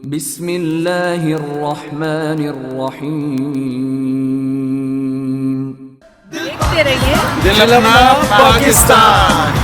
बिस्मिल्लाहिर्रहमानिर्रहीम। देखते रहिए दिल अपना पाकिस्तान।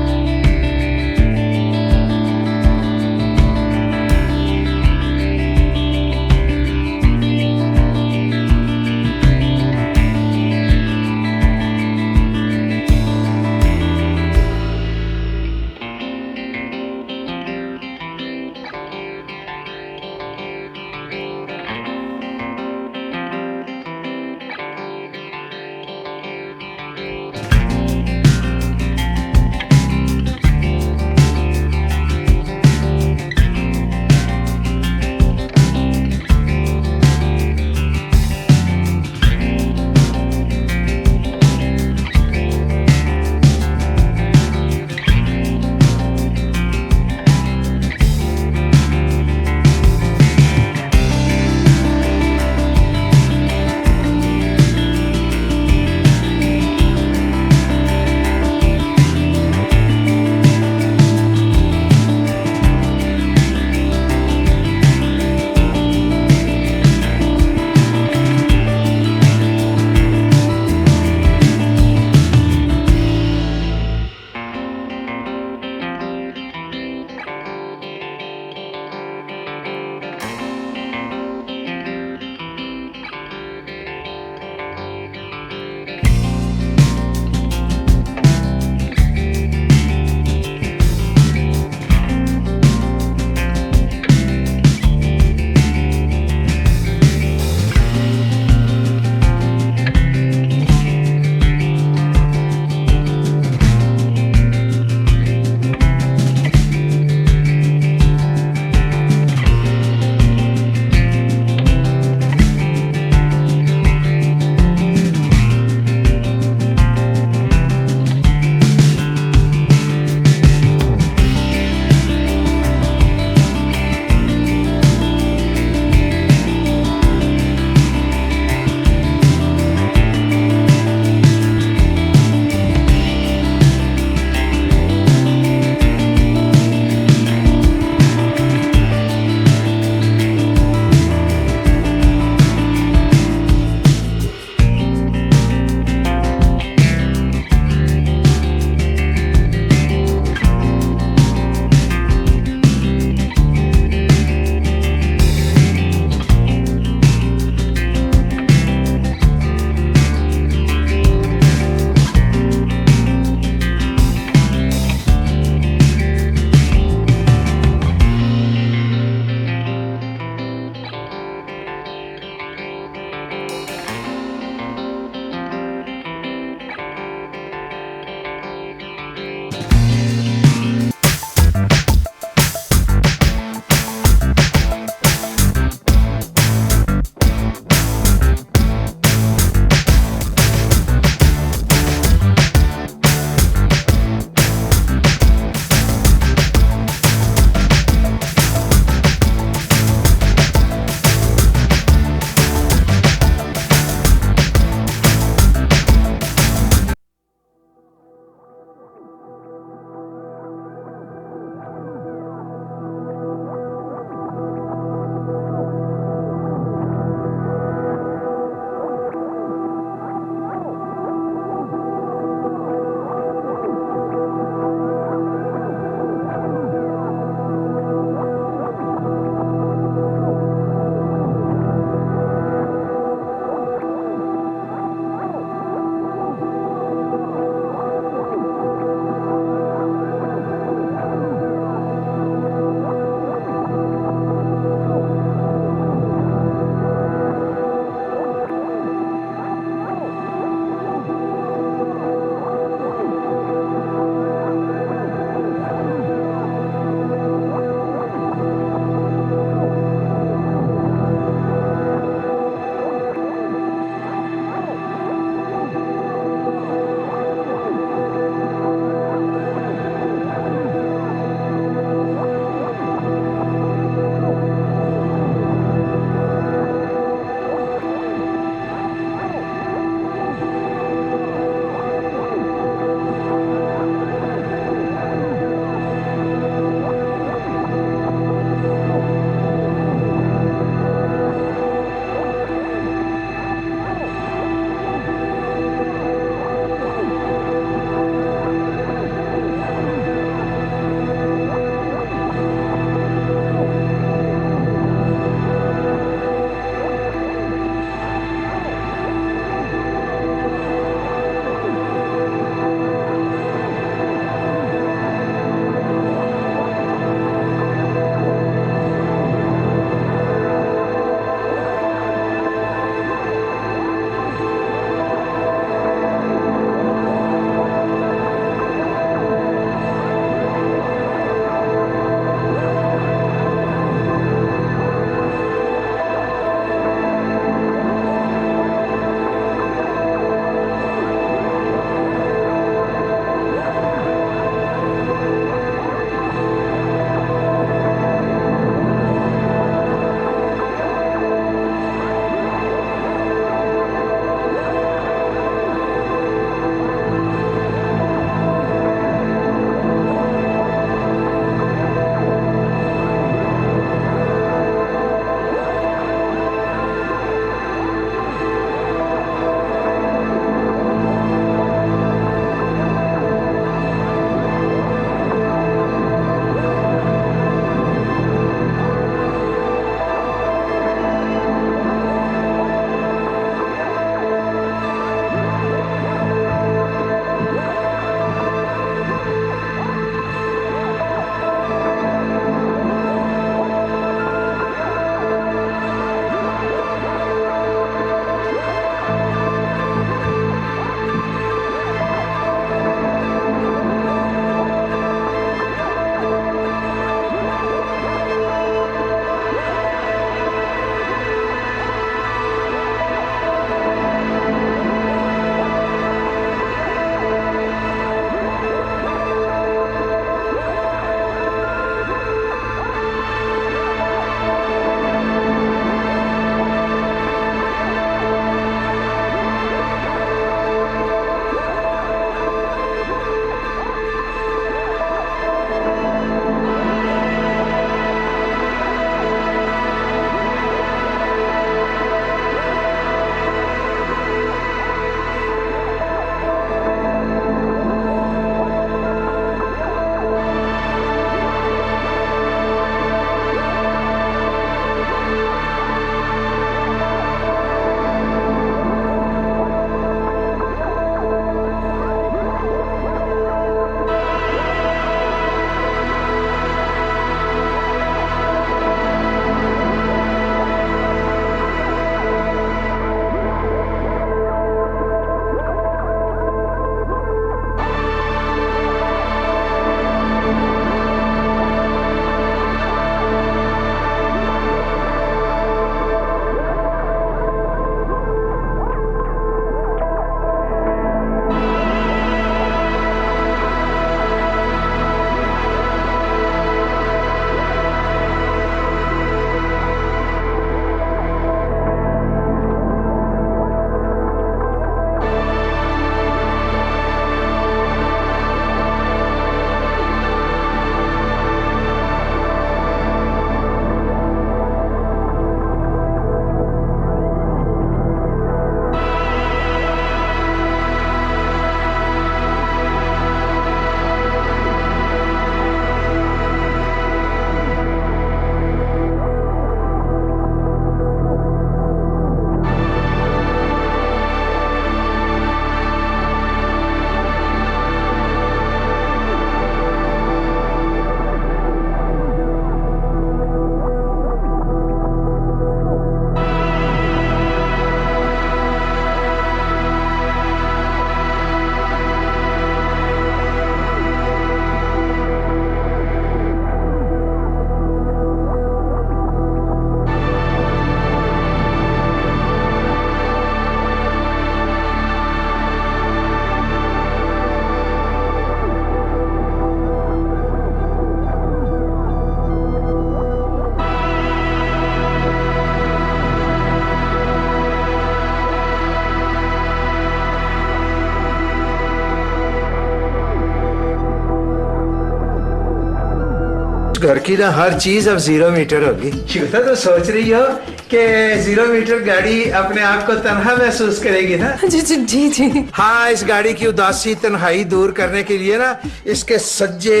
घर की ना हर चीज अब 0 मीटर होगी। शिगुफ्ता तो सोच रही हो कि 0 मीटर गाड़ी अपने आप को तन्हा महसूस करेगी ना? जी जी जी जी। हाँ, इस गाड़ी की उदासी तन्हाई दूर करने के लिए ना इसके सज्जे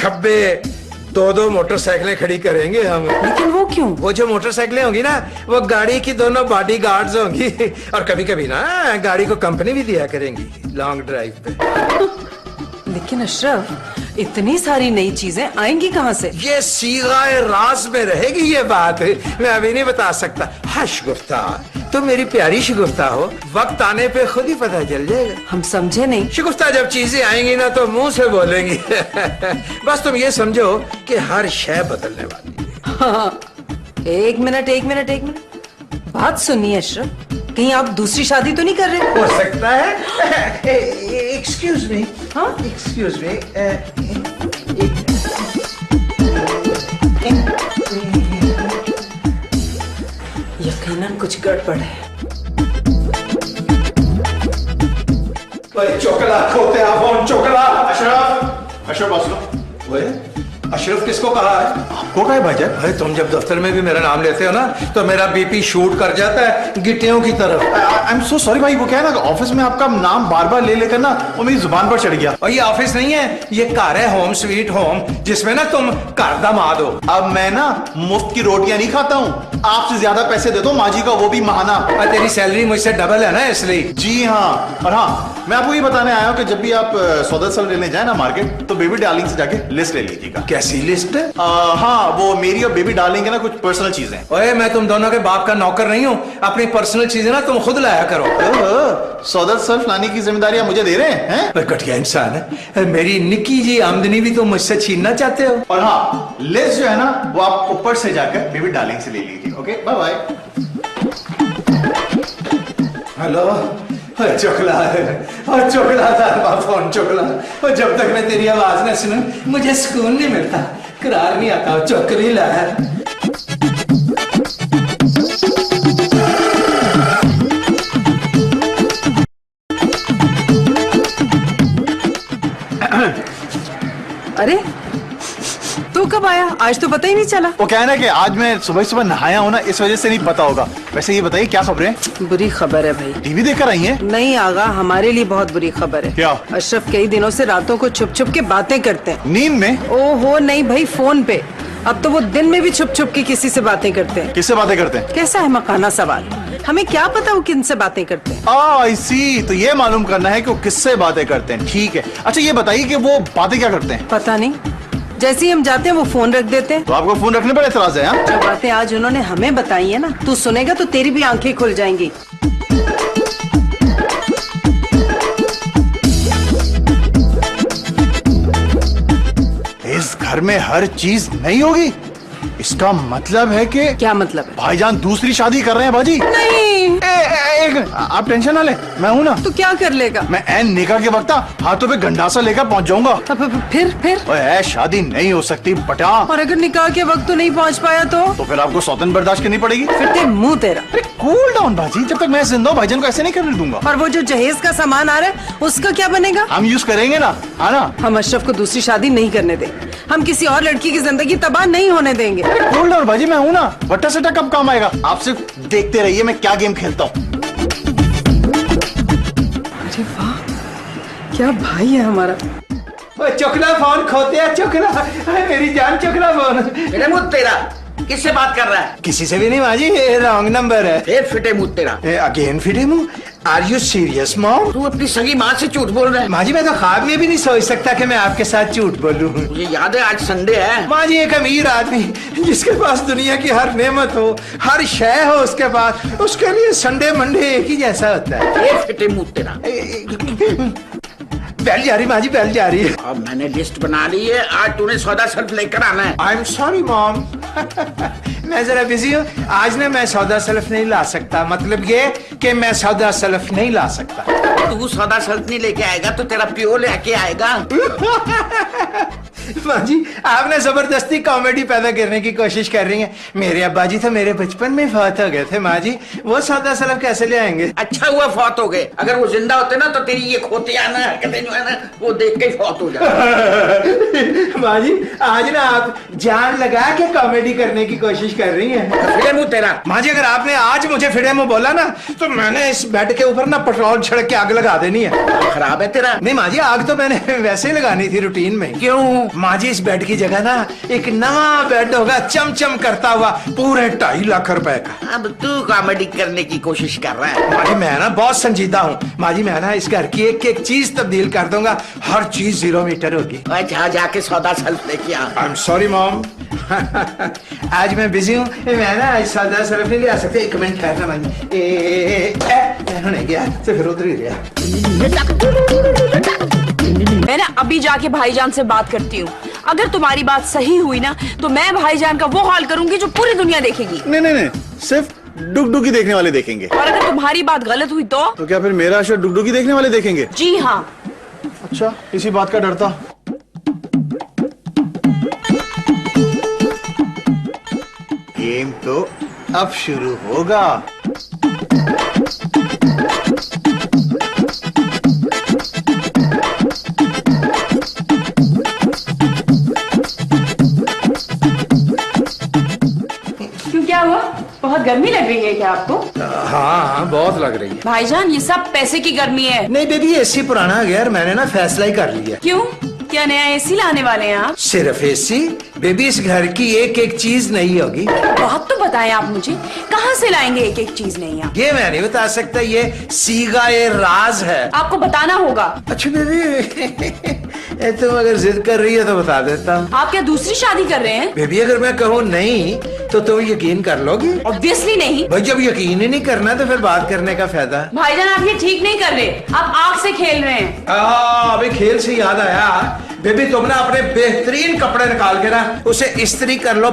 खब्बे 2-2 मोटरसाइकिलें खड़ी करेंगे हम। लेकिन वो क्यों? वो जो मोटरसाइकिलें होंगी ना वो गाड़ी की दोनों बॉडी गार्ड्स होंगी और कभी कभी ना गाड़ी को कंपनी भी दिया करेंगी लॉन्ग ड्राइव पे। लेकिन अशरफ, इतनी सारी नई चीजें आएंगी कहाँ से? ये सीगाए राज में रहेगी ये बात, मैं अभी नहीं बता सकता। हाँ शिगुफ्ता, तुम मेरी प्यारी शिगुफ्ता हो, वक्त आने पे खुद ही पता चल जाएगा। हम समझे नहीं। शिगुफ्ता, जब चीजें आएंगी ना तो मुंह से बोलेंगी बस तुम ये समझो कि हर शय बदलने वाली है। हाँ, एक मिनट बात सुनिए अशरफ, कहीं आप दूसरी शादी तो नहीं कर रहे? हो सकता है। Excuse me. हाँ? Excuse me. यकीनन कुछ गड़बड़ है। चोकला खोते फोन चोकला। अशरफ, अशरफ असलो। अशरफ किसको कहा है? आपको क्या है भाईजान? अरे तुम जब दफ्तर में भी मेरा नाम लेते हो ना तो मेरा बीपी शूट कर जाता है गिट्टियों की तरफ। आई एम सो सॉरी भाई, वो क्या है ना ऑफिस में आपका नाम बार बार ले लेकर ना वो मेरी जुबान पर चढ़ गया। और ये ऑफिस नहीं है, ये घर है, होम स्वीट होम, जिसमें ना तुम घर दामाद हो। अब मैं ना मुफ्त की रोटियां नहीं खाता हूँ, आपसे ज्यादा पैसे दे दो माँ जी का, वो भी महाना। और तेरी सैलरी मुझसे डबल है ना इसलिए। जी हाँ, और हाँ मैं आपको ये बताने आया हूँ कि जब भी आप सौदा साल लेने जाए ना मार्केट तो बेबी डार्लिंग से जाके लिस्ट ले लीजिएगा। कैसी लिस्ट है? हाँ, वो मेरी और बेबी डार्लिंग के ना कुछ पर्सनल चीजें। ओए, मैं तुम दोनों के बाप का नौकर नहीं हूँ, अपनी पर्सनल चीजें ना तुम खुद लाया करो। सौदा सर्फ लाने की जिम्मेदारी मुझे दे रहे हैं? घटिया इंसान है, मेरी निक्की जी आमदनी भी तुम मुझसे छीनना चाहते हो। और हाँ, लिस्ट जो है ना वो आप ऊपर से जाकर बेबी डार्लिंग से ले लीजिए। Okay, bye bye. हेलो, चोकला और चोकला था फोन चोकला। और जब तक मैं तेरी आवाज ना सुनूं मुझे सुकून नहीं मिलता, करार नहीं आता। चोकरी लहर। अरे तू कब आया? आज तो पता ही नहीं चला। वो क्या है ना कि आज मैं सुबह सुबह नहाया हूँ ना, इस वजह से नहीं पता होगा। वैसे ये बताइए क्या खबरें हैं? बुरी खबर है भाई। टीवी देखकर आई हैं? नहीं आगा, हमारे लिए बहुत बुरी खबर है। क्या? अशरफ कई दिनों से रातों को छुप छुप के बातें करते हैं। नींद में? ओहो नहीं भाई, फोन पे। अब तो वो दिन में भी छुप छुप के किसी से बातें करते हैं। किससे बातें करते हैं? कैसा है मकाना सवाल, हमें क्या पता वो किनसे बातें करते हैं। आई सी, तो ये मालूम करना है कि वो किससे बातें करते हैं। ठीक है, अच्छा ये बताइए कि वो बातें क्या करते हैं? पता नहीं, जैसे ही हम जाते हैं वो फोन रख देते हैं। तो आपको फोन रखने पर एतराज है? हाँ? जो बातें आज उन्होंने हमें बताई है ना, तू सुनेगा तो तेरी भी आंखें खुल जाएंगी। इस घर में हर चीज नहीं होगी, इसका मतलब है कि क्या मतलब है? भाईजान दूसरी शादी कर रहे हैं बाजी। नहीं। आप टेंशन ना ले, मैं हूं ना। तो क्या कर लेगा? मैं एन निकाह के वक्त हाथों पे गंडासा लेकर पहुंच जाऊंगा। फिर ओए, शादी नहीं हो सकती बटा। और अगर निकाह के वक्त तो नहीं पहुंच पाया तो फिर आपको सौतन बर्दाश्त करनी पड़ेगी। फिर ते मुंह तेरा। अरे कूल डाउन बाजी, जब तक मैं जिंदा हूं भाईजान को ऐसे नहीं करने दूंगा। और वो जो जहेज का सामान आ रहा है उसका क्या बनेगा? हम यूज करेंगे ना, है ना? हम अशरफ को दूसरी शादी नहीं करने देंगे, हम किसी और लड़की की जिंदगी तबाह नहीं होने देंगे। कूल डाउन बाजी, मैं हूं ना। बट्टा सट्टा कब काम आएगा? आप सिर्फ देखते रहिए मैं क्या गेम खेलता हूँ। अरे वाह, क्या भाई है हमारा। चोकला फोन खोते हैं चोकला, मेरी जान चोकला फोन। फिटे मुंह तेरा, किससे बात कर रहा है? किसी से भी नहीं माजी, रॉन्ग नंबर है। फिर फिटे मुंह तेरा। अगेन फिटे मुंह? Are you serious mom? तू अपनी सगी माँ से झूठ बोल रहा है। माँ जी, मैं तो ख्वाब में भी नहीं सोच सकता कि मैं आपके साथ झूठ बोलूं। मुझे याद है आज संडे है। माँ जी, एक अमीर आदमी जिसके पास दुनिया की हर नेमत हो, हर शय हो उसके पास, उसके लिए संडे मंडे एक ही जैसा होता है। ये फिटे मुंह तेरा। बैल जा रही माँ जी, बैल जा रही है। अब मैंने लिस्ट बना ली है, आज तूने सौदा सर्फ लेकर आना है। आई एम सॉरी मॉम, मैं जरा बिजी हूँ, आज ना मैं सौदा सल्फ नहीं ला सकता। मतलब ये कि मैं सौदा सल्फ नहीं ला सकता। तू सौदा सर्फ नहीं लेके आएगा तो तेरा प्यो लेके आएगा। माँ जी आपने जबरदस्ती कॉमेडी पैदा करने की कोशिश कर रही हैं। मेरे अब्बा जी तो मेरे बचपन में फौत हो गए थे माँ जी, वो सौदा सलब कैसे ले आएंगे? अच्छा हुआ फौत हो गए, अगर वो जिंदा होते ना तो तेरी ये खोतियाना हरकतें जो है ना वो देख के ही फौत हो जाते। माँ जी आज ना आप जान लगा के कॉमेडी करने की कोशिश कर रही हैं। फिर मुंह तेरा। माँ जी अगर आपने आज मुझे फिरे मुंह बोला ना तो मैंने इस बेड के ऊपर ना पेट्रोल छिड़क के आग लगा देनी है। खराब है तेरा। नहीं माँ जी आग तो मैंने वैसे ही लगानी थी रूटीन में। क्यों? माँ जी इस बेड की जगह ना एक नवा बेड होगा चमचम करता हुआ पूरे 2.5 लाख रुपए का। अब तू कॉमेडी करने की कोशिश कर रहा है। माँ जी मैं ना बहुत संजीदा हूँ। माँ जी मैं ना इस घर की एक एक चीज तब्दील कर दूंगा, हर चीज 0 मीटर होगी। जा जाके सौदा सल्फ लेके आ। I am sorry mom. आज मैं बिजी हूँ, मैं ना आज सौदा सल्फ नहीं ले आ सकते। 1 मिनट ठहरना माँ जी। होने गया तो फिर उधर ही गया। मैं ना अभी जाके भाईजान से बात करती हूँ। अगर तुम्हारी बात सही हुई ना तो मैं भाईजान का वो हाल करूंगी जो पूरी दुनिया देखेगी। नहीं नहीं नहीं, सिर्फ डुगडुगी देखने वाले देखेंगे। और अगर तुम्हारी बात गलत हुई तो क्या फिर मेरा शो डुगडुगी देखने वाले देखेंगे? जी हाँ। अच्छा, इसी बात का डर था। गेम तो अब शुरू होगा। क्यों क्या हुआ? बहुत गर्मी लग रही है क्या आपको? हाँ बहुत लग रही है। भाईजान ये सब पैसे की गर्मी है। नहीं बेबी एसी पुराना है यार, मैंने ना फैसला ही कर लिया। क्यों? क्या नया एसी लाने वाले हैं आप? सिर्फ एसी? बेबी इस घर की एक एक चीज नहीं होगी। बात तो बताएं आप मुझे, कहाँ से लाएंगे एक एक चीज नहीं आप? ये मैं नहीं बता सकता, ये सीगा ये राज है। आपको बताना होगा। अच्छा बेबी तुम अगर जिद कर रही है तो बता देता हूँ। आप क्या दूसरी शादी कर रहे हैं? बेबी अगर मैं कहूँ नहीं तो तुम यकीन कर लोगी? ऑब्वियसली नहीं। भाई जब यकीन ही नहीं करना तो फिर बात करने का फायदा। भाईजान आप ये ठीक नहीं कर रहे, आप आग से खेल रहे हैं। अभी खेल से याद आया बेबी, तुम ना अपने बेहतरीन कपड़े निकाल के ना उसे इस्त्री कर लो।